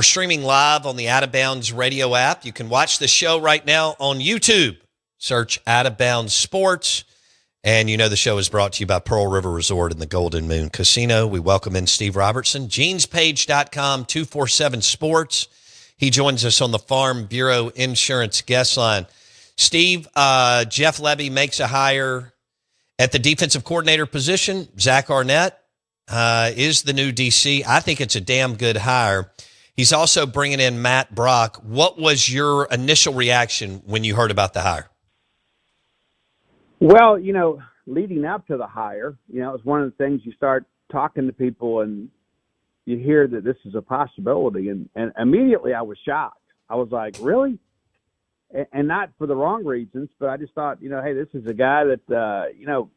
We're streaming live on the Out of Bounds radio app. You can watch the show right now on YouTube. Search Out of Bounds Sports. And you know the show is brought to you by Pearl River Resort and the Golden Moon Casino. We welcome in Steve Robertson, genespage.com, 247 Sports. He joins us on the Farm Bureau Insurance guest line. Steve, Jeff Lebby makes a hire at the defensive coordinator position. Zach Arnett is the new DC. I think it's a damn good hire. He's also bringing in Matt Brock. What was your initial reaction when you heard about the hire? Well, leading up to the hire, it's one of the things you start talking to people and you hear that this is a possibility. And immediately I was shocked. I was like, really? And not for the wrong reasons, but I just thought, hey, this is a guy that,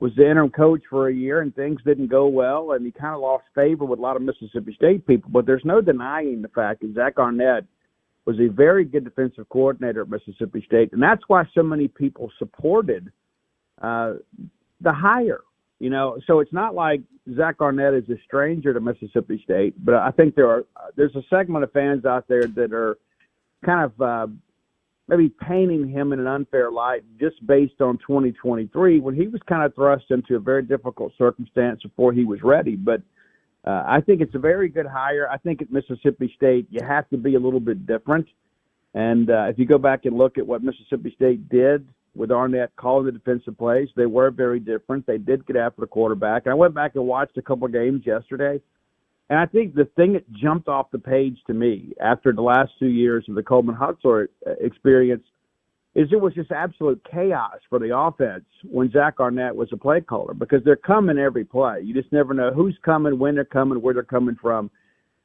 was the interim coach for a year and things didn't go well. And he kind of lost favor with a lot of Mississippi State people. But there's no denying the fact that Zach Arnett was a very good defensive coordinator at Mississippi State. And that's why so many people supported the hire. So it's not like Zach Arnett is a stranger to Mississippi State, but I think there's a segment of fans out there that are kind of maybe painting him in an unfair light just based on 2023 when he was kind of thrust into a very difficult circumstance before he was ready. But I think it's a very good hire. I think at Mississippi State, you have to be a little bit different. And if you go back and look at what Mississippi State did with Arnett calling the defensive plays, they were very different. They did get after the quarterback. And I went back and watched a couple of games yesterday. And I think the thing that jumped off the page to me after the last 2 years of the Coleman Huxler experience is it was just absolute chaos for the offense when Zach Arnett was a play caller because they're coming every play. You just never know who's coming, when they're coming, where they're coming from.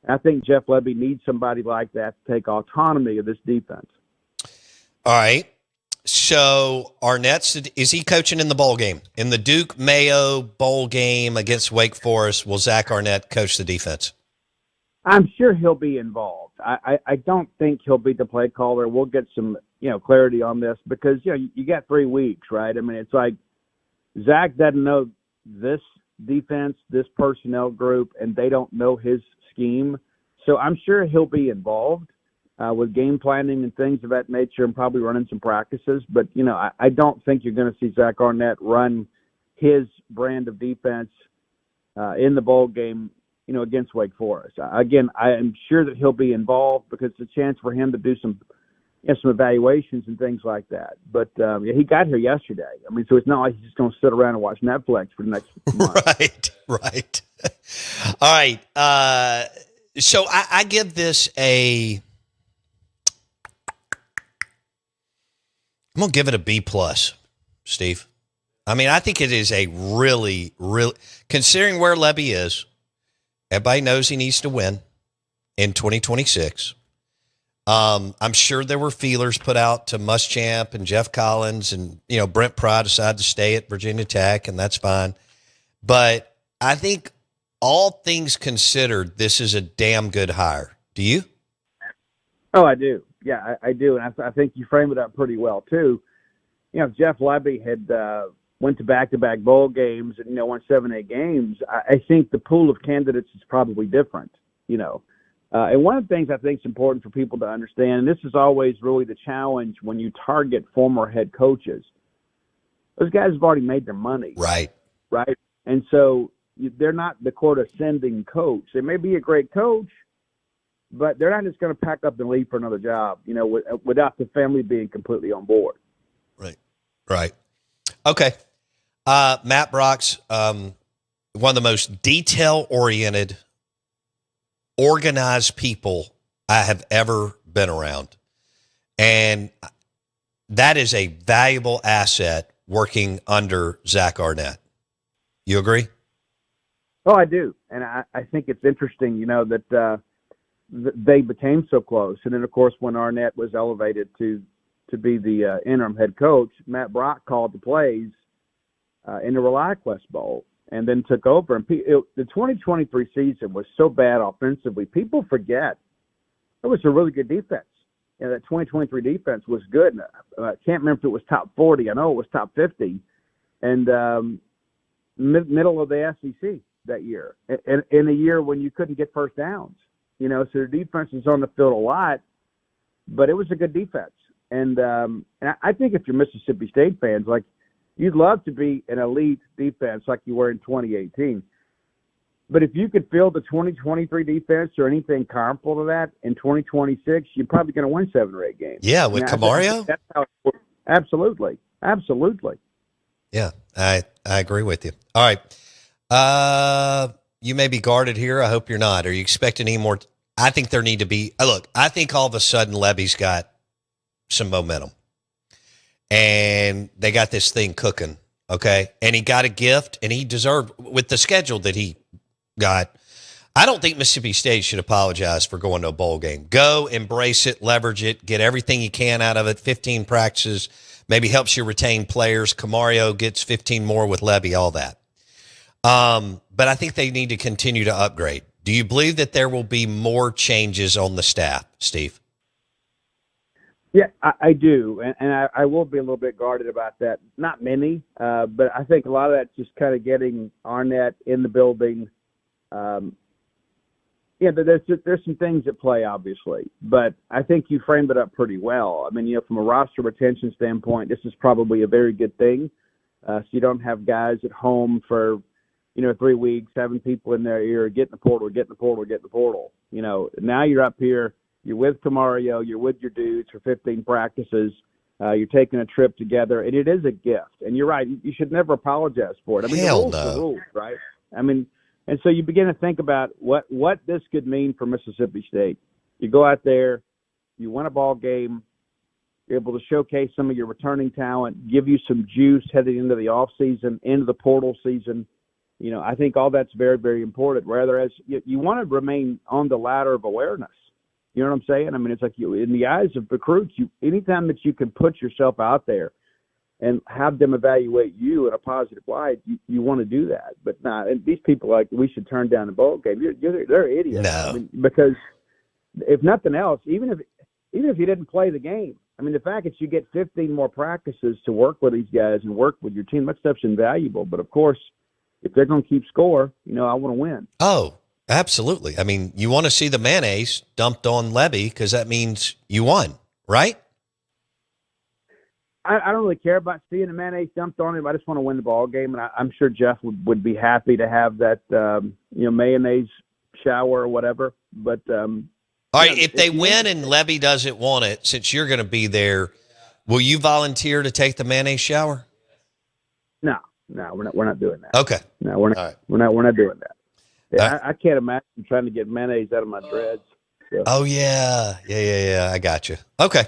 And I think Jeff Lebby needs somebody like that to take autonomy of this defense. All right. So is he coaching in the bowl game? In the Duke Mayo Bowl game against Wake Forest, will Zach Arnett coach the defense? I'm sure he'll be involved. I don't think he'll be the play caller. We'll get some, clarity on this because, you got 3 weeks, right? I mean, it's like Zach doesn't know this defense, this personnel group, and they don't know his scheme. So I'm sure he'll be involved with game planning and things of that nature and probably running some practices. But, I don't think you're going to see Zach Arnett run his brand of defense in the bowl game, against Wake Forest. Again, I am sure that he'll be involved because it's a chance for him to do some evaluations and things like that. But he got here yesterday. I mean, so it's not like he's just going to sit around and watch Netflix for the next month. Right. All right. So I give this I'm going to give it a B+, Steve. I mean, I think it is a really, considering where Lebby is, everybody knows he needs to win in 2026. I'm sure there were feelers put out to Muschamp and Jeff Collins and, Brent Pry decided to stay at Virginia Tech, and that's fine. But I think all things considered, this is a damn good hire. Do you? Oh, I do. Yeah, I do. And I think you frame it up pretty well, too. Jeff Lebby had went to back-to-back bowl games and, won 7-8 games. I think the pool of candidates is probably different, And one of the things I think is important for people to understand, and this is always really the challenge when you target former head coaches, those guys have already made their money. Right. And so they're not the quote ascending coach. They may be a great coach, but they're not just going to pack up and leave for another job, without the family being completely on board. Right. Okay. Matt Brock's one of the most detail-oriented, organized people I have ever been around. And that is a valuable asset working under Zach Arnett. You agree? Oh, I do. And I think it's interesting, that they became so close. And then, of course, when Arnett was elevated to be the interim head coach, Matt Brock called the plays in the ReliaQuest Bowl and then took over. And the 2023 season was so bad offensively, people forget it was a really good defense. That 2023 defense was good. I can't remember if it was top 40. I know it was top 50. And middle of the SEC that year, in a year when you couldn't get first downs. So their defense is on the field a lot, but it was a good defense. And I think if you're Mississippi State fans, like, you'd love to be an elite defense like you were in 2018. But if you could field the 2023 defense or anything comparable to that in 2026, you're probably going to win 7 or 8 games. Yeah, with Kamario? That's how it works. Absolutely. Yeah, I agree with you. All right. You may be guarded here. I hope you're not. Are you expecting any more? I think there need to be – look, I think all of a sudden Levy's got some momentum. And they got this thing cooking, okay? And he got a gift, and he deserved – with the schedule that he got, I don't think Mississippi State should apologize for going to a bowl game. Go, embrace it, leverage it, get everything you can out of it, 15 practices, maybe helps you retain players. Kamario gets 15 more with Levy, all that. But I think they need to continue to upgrade. Do you believe that there will be more changes on the staff, Steve? Yeah, I do, and I will be a little bit guarded about that. Not many, but I think a lot of that's just kind of getting Arnett in the building. There's some things at play, obviously, but I think you framed it up pretty well. I mean, from a roster retention standpoint, this is probably a very good thing. So you don't have guys at home for 3 weeks, having people in their ear, get in the portal. Now you're up here. You're with Kamario. You're with your dudes for 15 practices. You're taking a trip together, and it is a gift. And you're right. You should never apologize for it. I mean, Hell the rules no. are the rules, right? I mean, and so you begin to think about what this could mean for Mississippi State. You go out there, you win a ball game, you're able to showcase some of your returning talent, give you some juice heading into the offseason, into the portal season. I think all that's very, very important. Whereas you want to remain on the ladder of awareness. You know what I'm saying? I mean, it's like in the eyes of recruits, anytime that you can put yourself out there and have them evaluate you in a positive light, you want to do that. But and these people we should turn down the bowl game. They're idiots. No. I mean, because if nothing else, even if you didn't play the game, I mean, the fact that you get 15 more practices to work with these guys and work with your team, that stuff's invaluable. But of course, if they're going to keep score, I want to win. Oh, absolutely. I mean, you want to see the mayonnaise dumped on Levy because that means you won, right? I don't really care about seeing the mayonnaise dumped on him. I just want to win the ball game, and I'm sure Jeff would be happy to have that, mayonnaise shower or whatever. But all right, if they win and Levy doesn't want it, since you're going to be there, will you volunteer to take the mayonnaise shower? No, we're not doing that. Okay. No, we're not. All right. We're not doing that. Yeah, Right. I can't imagine trying to get mayonnaise out of my dreads. So. Oh, yeah. I got you. Okay.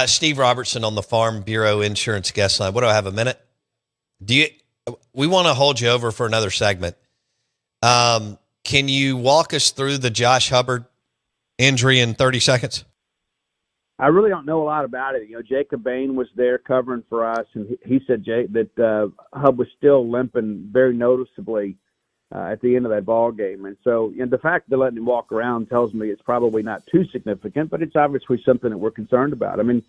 Steve Robertson on the Farm Bureau Insurance guest line. What do I have, a minute? We want to hold you over for another segment. Can you walk us through the Josh Hubbard injury in 30 seconds? I really don't know a lot about it. Jacob Bain was there covering for us, and he said that Hub was still limping very noticeably at the end of that ball game. And so the fact that they're letting him walk around tells me it's probably not too significant, but it's obviously something that we're concerned about. I mean,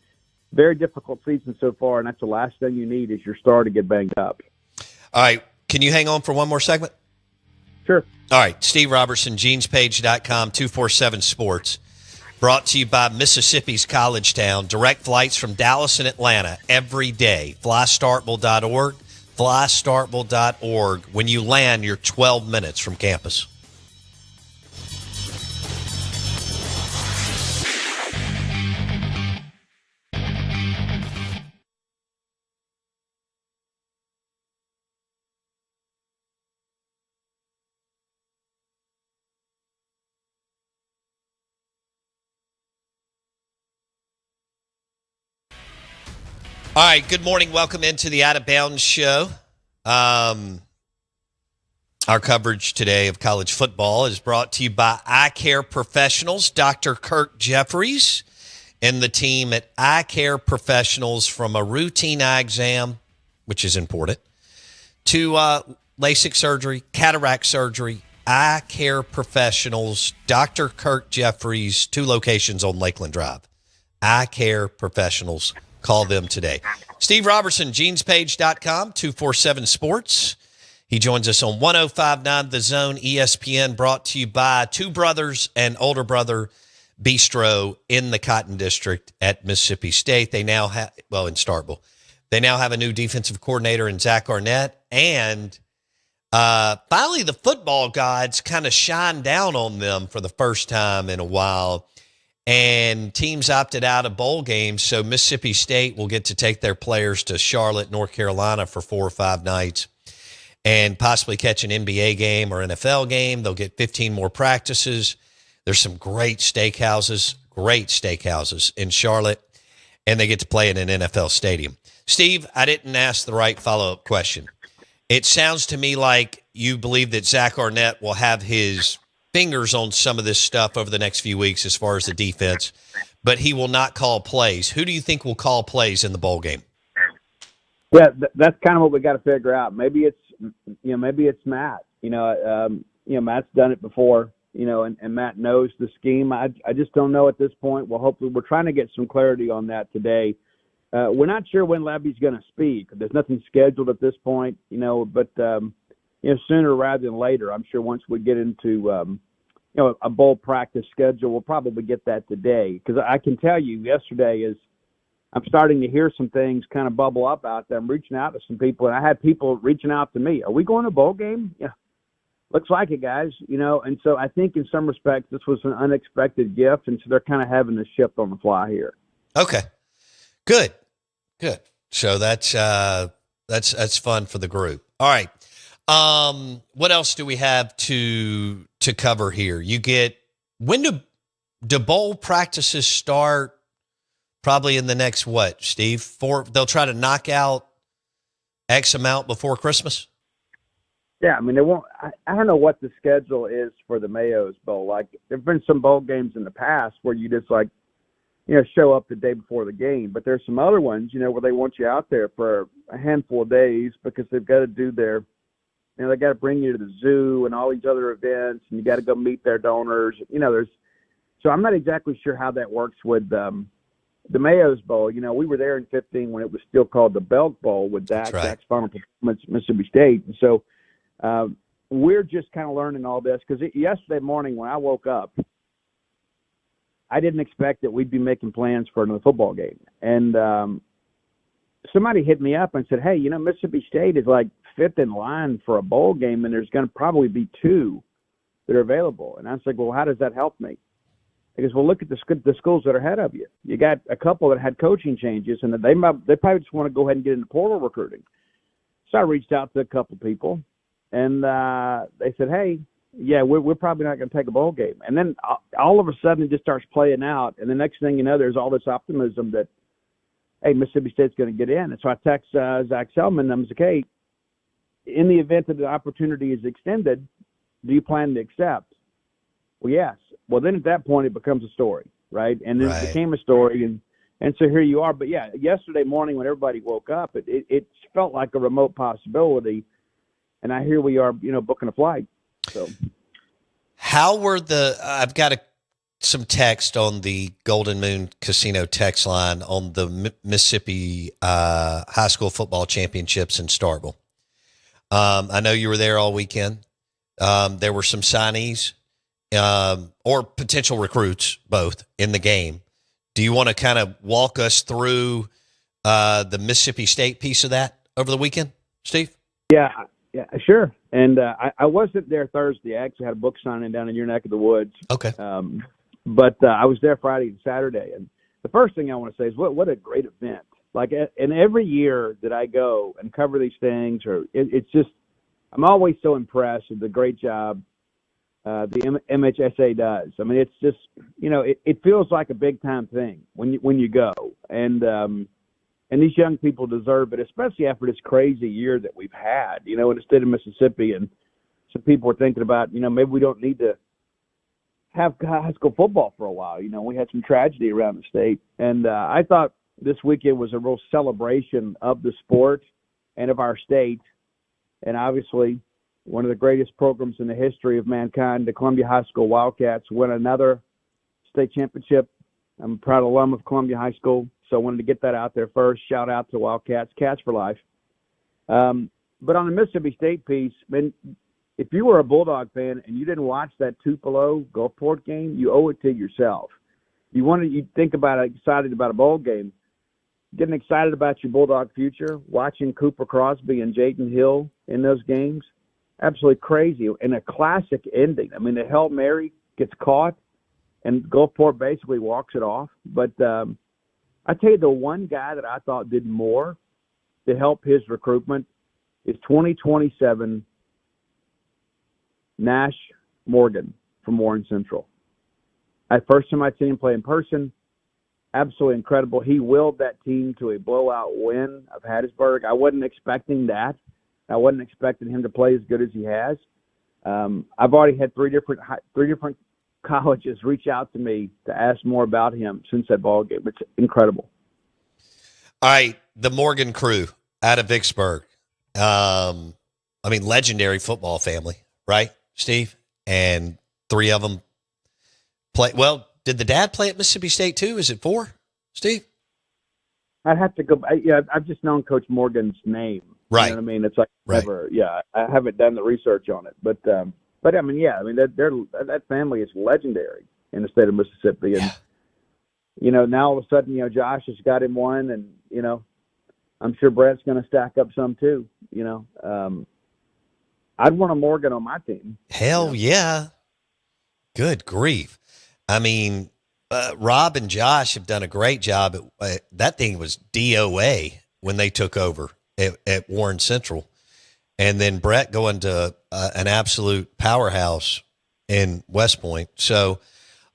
very difficult season so far, and that's the last thing you need is your star to get banged up. All right. Can you hang on for one more segment? Sure. All right. Steve Robertson, genespage.com, 247 Sports. Brought to you by Mississippi's College Town. Direct flights from Dallas and Atlanta every day. FlyStartable.org. FlyStartable.org. When you land, you're 12 minutes from campus. All right, good morning. Welcome into the Out of Bounds show. Our coverage today of college football is brought to you by Eye Care Professionals, Dr. Kirk Jeffries and the team at Eye Care Professionals, from a routine eye exam, which is important, to LASIK surgery, cataract surgery. Eye Care Professionals, Dr. Kirk Jeffries, 2 locations on Lakeland Drive. Eye Care Professionals. Call them today. Steve Robertson, genespage.com, 247 Sports. He joins us on 105.9 The Zone ESPN, brought to you by Two Brothers and Older Brother Bistro in the Cotton District at Mississippi State. They now have, well, in Starkville, they now have a new defensive coordinator in Zach Arnett. And finally, the football gods kind of shined down on them for the first time in a while. And teams opted out of bowl games, so Mississippi State will get to take their players to Charlotte, North Carolina for 4 or 5 nights and possibly catch an NBA game or NFL game. They'll get 15 more practices. There's some great steakhouses in Charlotte, and they get to play in an NFL stadium. Steve, I didn't ask the right follow-up question. It sounds to me like you believe that Zach Arnett will have his fingers on some of this stuff over the next few weeks as far as the defense, but he will not call plays. Who do you think will call plays in the bowl game? Yeah, that's kind of what we got to figure out. Maybe it's Matt. Matt's done it before. And Matt knows the scheme. I just don't know at this point. Well, hopefully we're trying to get some clarity on that today. We're not sure when Labby's going to speak. There's nothing scheduled at this point, but sooner rather than later. I'm sure once we get into a bowl practice schedule, we'll probably get that today. Because I can tell you, yesterday I'm starting to hear some things kind of bubble up out there. I'm reaching out to some people, and I had people reaching out to me. Are we going to a bowl game? Yeah, looks like it, guys. And so I think in some respects this was an unexpected gift, and so they're kind of having to shift on the fly here. Okay, good. So that's fun for the group. All right. What else do we have to cover here? When do bowl practices start? Probably in the next, Steve? 4, they'll try to knock out X amount before Christmas? Yeah, I mean, they won't. I don't know what the schedule is for the Mayo's Bowl. Like, there have been some bowl games in the past where you just, show up the day before the game. But there's some other ones, where they want you out there for a handful of days because they've got to do their – they got to bring you to the zoo and all these other events, and you got to go meet their donors. So I'm not exactly sure how that works with the Mayo's Bowl. We were there in 2015 when it was still called the Belk Bowl with Zach's final performance at Mississippi State. And so we're just kind of learning all this because yesterday morning when I woke up, I didn't expect that we'd be making plans for another football game. And somebody hit me up and said, hey, Mississippi State is like 5th in line for a bowl game, and there's going to probably be 2 that are available. And I was like, well, how does that help me? He goes, well, look at the schools that are ahead of you. You got a couple that had coaching changes, and they probably just want to go ahead and get into portal recruiting. So I reached out to a couple people, and they said, hey, yeah, we're probably not going to take a bowl game. And then all of a sudden it just starts playing out, and the next thing you know, there's all this optimism that, hey, Mississippi State's going to get in. And so I text Zach Selman, and I'm like, hey, in the event that the opportunity is extended, do you plan to accept? Well, yes. Well, then at that point it becomes a story, right? And then it became a story, and so here you are. But, yeah, yesterday morning when everybody woke up, it felt like a remote possibility, and now here we are, booking a flight. So, how were I've got some text on the Golden Moon Casino text line on the Mississippi High School Football Championships in Starkville. I know you were there all weekend. There were some signees or potential recruits, both, in the game. Do you want to kind of walk us through the Mississippi State piece of that over the weekend, Steve? Yeah, sure. And I wasn't there Thursday. I actually had a book signing down in your neck of the woods. Okay. But I was there Friday and Saturday. And the first thing I want to say is what a great event. Like, and every year that I go and cover these things, it's just, I'm always so impressed with the great job the MHSA does. I mean, it's just, it feels like a big time thing when you go. And these young people deserve it, especially after this crazy year that we've had, in the state of Mississippi. And some people were thinking about, maybe we don't need to have high school football for a while. We had some tragedy around the state. And I thought this weekend was a real celebration of the sport and of our state. And obviously, one of the greatest programs in the history of mankind, the Columbia High School Wildcats, won another state championship. I'm a proud alum of Columbia High School, so I wanted to get that out there first. Shout out to Wildcats, Cats for life. But on the Mississippi State piece, man, if you were a Bulldog fan and you didn't watch that Tupelo Gulfport game, you owe it to yourself. You think about it, excited about a bowl game, getting excited about your Bulldog future, watching Cooper Crosby and Jaden Hill in those games, absolutely crazy. And a classic ending. I mean, the Hail Mary gets caught, and Gulfport basically walks it off. But I tell you, the one guy that I thought did more to help his recruitment is 2027 Nash Morgan from Warren Central. First time I'd seen him play in person, absolutely incredible. He willed that team to a blowout win of Hattiesburg. I wasn't expecting that. I wasn't expecting him to play as good as he has. I've already had three different colleges reach out to me to ask more about him since that ball game. It's incredible. All right, the Morgan crew out of Vicksburg. Legendary football family, right, Steve? And three of them play. Well, did the dad play at Mississippi State too? Is it four, Steve? I'd have to go. I've just known Coach Morgan's name. Right. You know what I mean? It's like right. Never. Yeah, I haven't done the research on it, but that family is legendary in the state of Mississippi, and now all of a sudden, Josh has got him one, and I'm sure Brett's going to stack up some too. I'd want a Morgan on my team. Hell yeah. Good grief. I mean, Rob and Josh have done a great job. That thing was DOA when they took over at Warren Central. And then Brett going to an absolute powerhouse in West Point. So,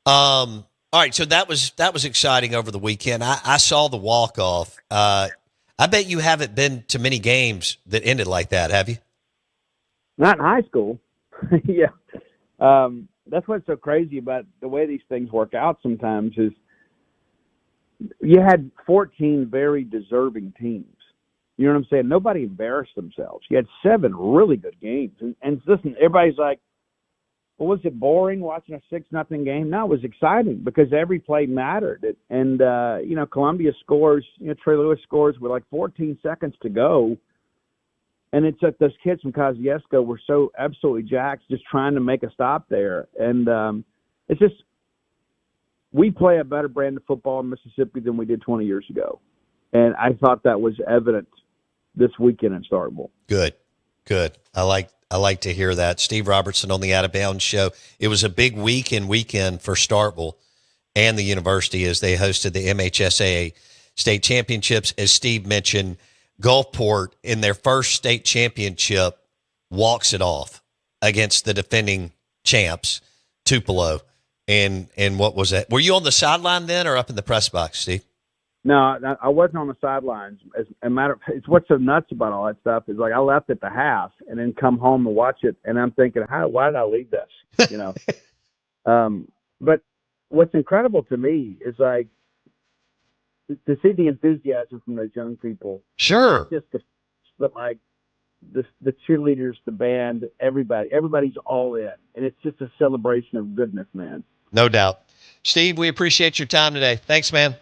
all right. So that was exciting over the weekend. I saw the walk-off. I bet you haven't been to many games that ended like that, have you? Not in high school. Yeah. That's what's so crazy about the way these things work out sometimes is you had 14 very deserving teams. You know what I'm saying? Nobody embarrassed themselves. You had 7 really good games. And listen, everybody's like, well, was it boring watching a 6-0 game? No, it was exciting because every play mattered. And, Columbia scores, Trey Lewis scores with like 14 seconds to go. And it's like those kids from Kosciuszko were so absolutely jacked just trying to make a stop there. And it's just we play a better brand of football in Mississippi than we did 20 years ago. And I thought that was evident this weekend in Starkville. Good. I like to hear that. Steve Robertson on the Out of Bounds show. It was a big weekend for Starkville and the university as they hosted the MHSAA state championships. As Steve mentioned, Gulfport in their first state championship walks it off against the defending champs, Tupelo. And what was that? Were you on the sideline then or up in the press box, Steve? No, I wasn't on the sidelines. As a matter of, it's what's so nuts about all that stuff is like I left at the half and then come home to watch it, and I'm thinking, why did I leave this? But what's incredible to me is like to see the enthusiasm from those young people. Sure. Just the cheerleaders, the band, everybody's all in, and it's just a celebration of goodness, man. No doubt. Steve, we appreciate your time today. Thanks, man.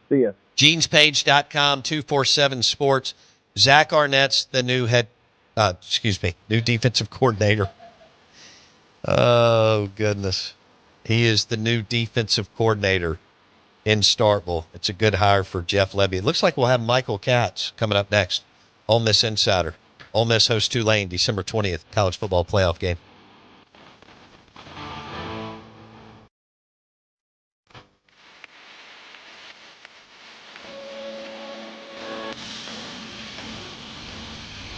See ya. GenesPage.com, 247 Sports. Zach Arnett's the new new defensive coordinator. Oh, goodness. He is the new defensive coordinator in Starkville. It's a good hire for Jeff Levy. It looks like we'll have Michael Katz coming up next. Ole Miss Insider. Ole Miss hosts Tulane December 20th, college football playoff game.